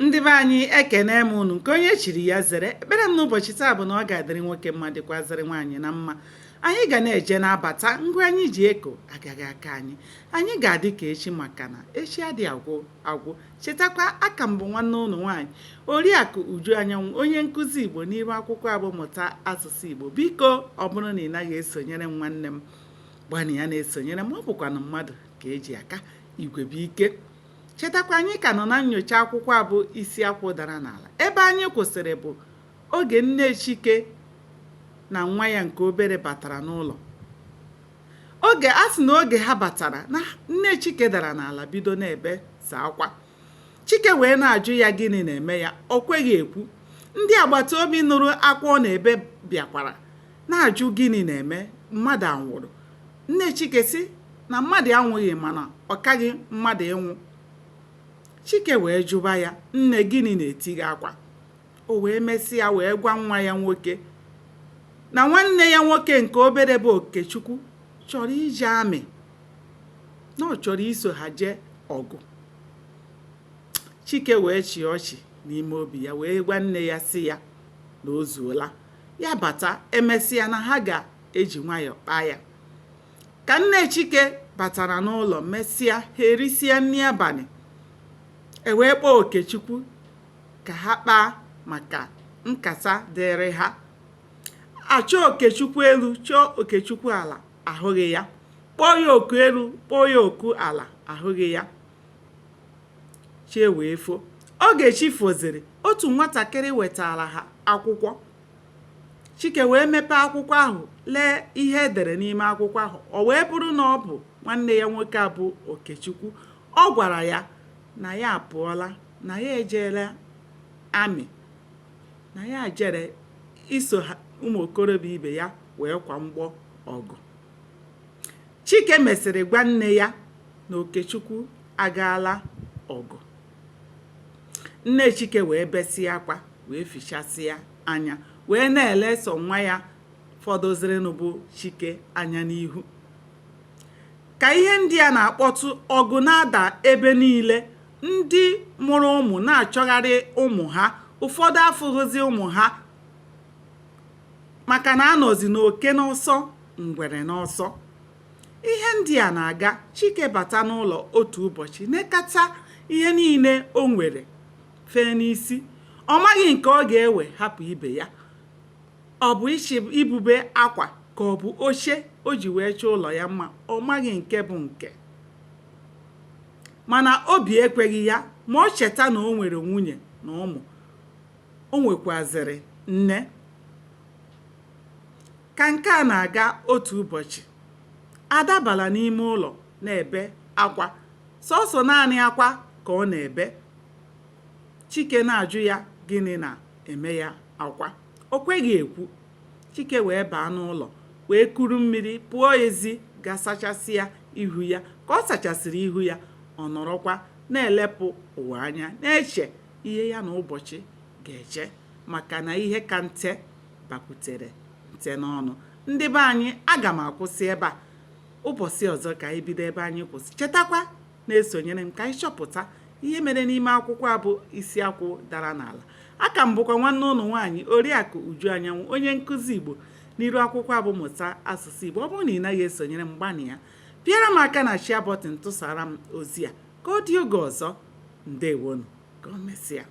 Ndị be anyị ekene m unu nke onye chiri ya zere. Ekpere m n'ụbọchị taa bụ na ọ ga-adịrị nwoke mma dịkwazịrị nwaanyị na mma. Anyị ga na-eje na-abata ngwa anyị ji eko agaghị aka anyị ga-adị ka echi maka na echi adị agwụ. Chetakwa aka mbụ nwanne unu nwaanyị Oriakụ Uju Anyanwụ, onye nkụzi Igbo n'iru akwụkwọ abụ mmụta asụsụ Igbo. Biko ọ bụrụ na ị naghị esonyere m nwanne m gbani ya na-esonyere m, ọ bụkwa na mmadụ ka eji aka igwe bụ ike. Chetakwa anyị ka nọ na nnyocha akwụkwọ abụ isi akwụ dara n'ala. Ebe anyị kwụsịrị bụ oge nne Chike na nwa ya nke obere batara n'ụlọ. A sị na oge ha batara na nne Chike dara n'ala bido na-ebe saa akwa. Chike wee na-ajụ ya gịnị na-eme ya, o kweghị ekwu. Ndị agbata obi nụrụ akwa ọ na-ebe bịakwara na-ajụ gịnị na-eme, mmadụ anwụrụ. Nne Chike sị na mmadụ anwụghị mana ọ kaghị mmadụ ịnwụ. Chike wee jụba ya, nne gịnị na-eti gị akwa? O wee mesịa wee gwa nwa ya nwoke na nwanne ya nwoke nke obere bụ Okechukwu chọrọ ije amị, na ọ chọrọ iso ha jee ọgụ. Chike wee chịa ọchị n'ime obi ya wee gwa nne ya sị ya na o zuola ya bata, emesịa na ha ga-eji nwayọọ kpaa ya. Ka nne Chike batara n'ụlọ mesịa ha erisịa nri abalị, e wee kpọọ Okechukwu ka ha kpaa maka nkata dịrị ha. Achọọ Okechukwu elu chọọ Okechukwu ala, ahụghị ya. Kpọọ ya oku elu kpọọ ya oku ala, ahụghị ya. Chie wee fo. Oge chi foziri, otu nwatakịrị wetara ha akwụkwọ. Chike wee mepee akwụkwọ ahụ lee ihe edere n'ime akwụkwọ ahụ. O wee bụrụ na ọ bụ nwanne ya nwoke abụ Okechukwu. Ọ gwara ya na ya apụọla, na ya ejela amị, na ya jere iso ụmụ okorobịa ibe ya wee kwa mgbọ ọgụ. Chike mesịrị gwa nne ya na Okechukwu agaala ọgụ. Nne Chike wee besịa akwa wee fichasịa anya wee na-ele so nwa ya fọdụzirinụ bụ Chike anya n'ihu. Ka ihe ndị a na-akpọtụ ọgụ na-ada ebe niile, ndị mụrụ ụmụ na-achọgharị ụmụ ha. Ụfọdụ afụghịzi ụmụ ha maka na anọzi n'oke n'ọsọ ngwere n'ọsọ. Ihe ndị a na-aga. Chike bata n'ụlọ otu ụbọchị nekata ihe niile o nwere fee n'isi. Ọ maghị nke ọ ga-ewe hapụ ibe ya. Ọ bụ ibube akwa ka ọ bụ oche o ji wee chọọ ụlọ ya mma. Ọ maghị nke bụ nke, mana obi ekweghị ya. Ma ọ cheta na o nwere nwunye na ụmụ, o nwekwazịrị nne. Ka nke a na-aga otu ụbọchị, Ada bara n'ime ụlọ na-ebe akwa. Sọsọ naanị akwa ka ọ na-ebe. Chike na-ajụ ya gịnị na-eme ya akwa. O kweghị ekwu. Chike wee baa n'ụlọ wee kuru mmiri pụọ ezi ga sachasịa ihu ya. Ka ọ sachasịrị ihu ya, ọ nọrọkwa na-elepụ ụwa anya na-eche ihe ya na ụbọchị ga-eche, maka na ihe ka nte bakwutere nte n'ọnụ. Ndị be anyị, aga m akwụsị ebe a. Ụbọchị ọzọ ka anyị bido ebe anyị kwụsị. Chetakwa na-esonyere m ka anyị chọpụta ihe mere n'ime akwụkwọ abụ isi akwụ dara n'ala. Aka m bụkwa nwanne ụnụ nwaanyị Oriakụ Uju Anyanwụ, onye nkụzi Igbo n'iru akwụkwọ abụ mmụta asụsụ Igbo. Ọ bụrụ na ị naghị esonyere m, gbani ya, pịara m aka na share button tụsara m ozi a ka ọ dị oge ọzọ. Ndewonu, ka o mesịa.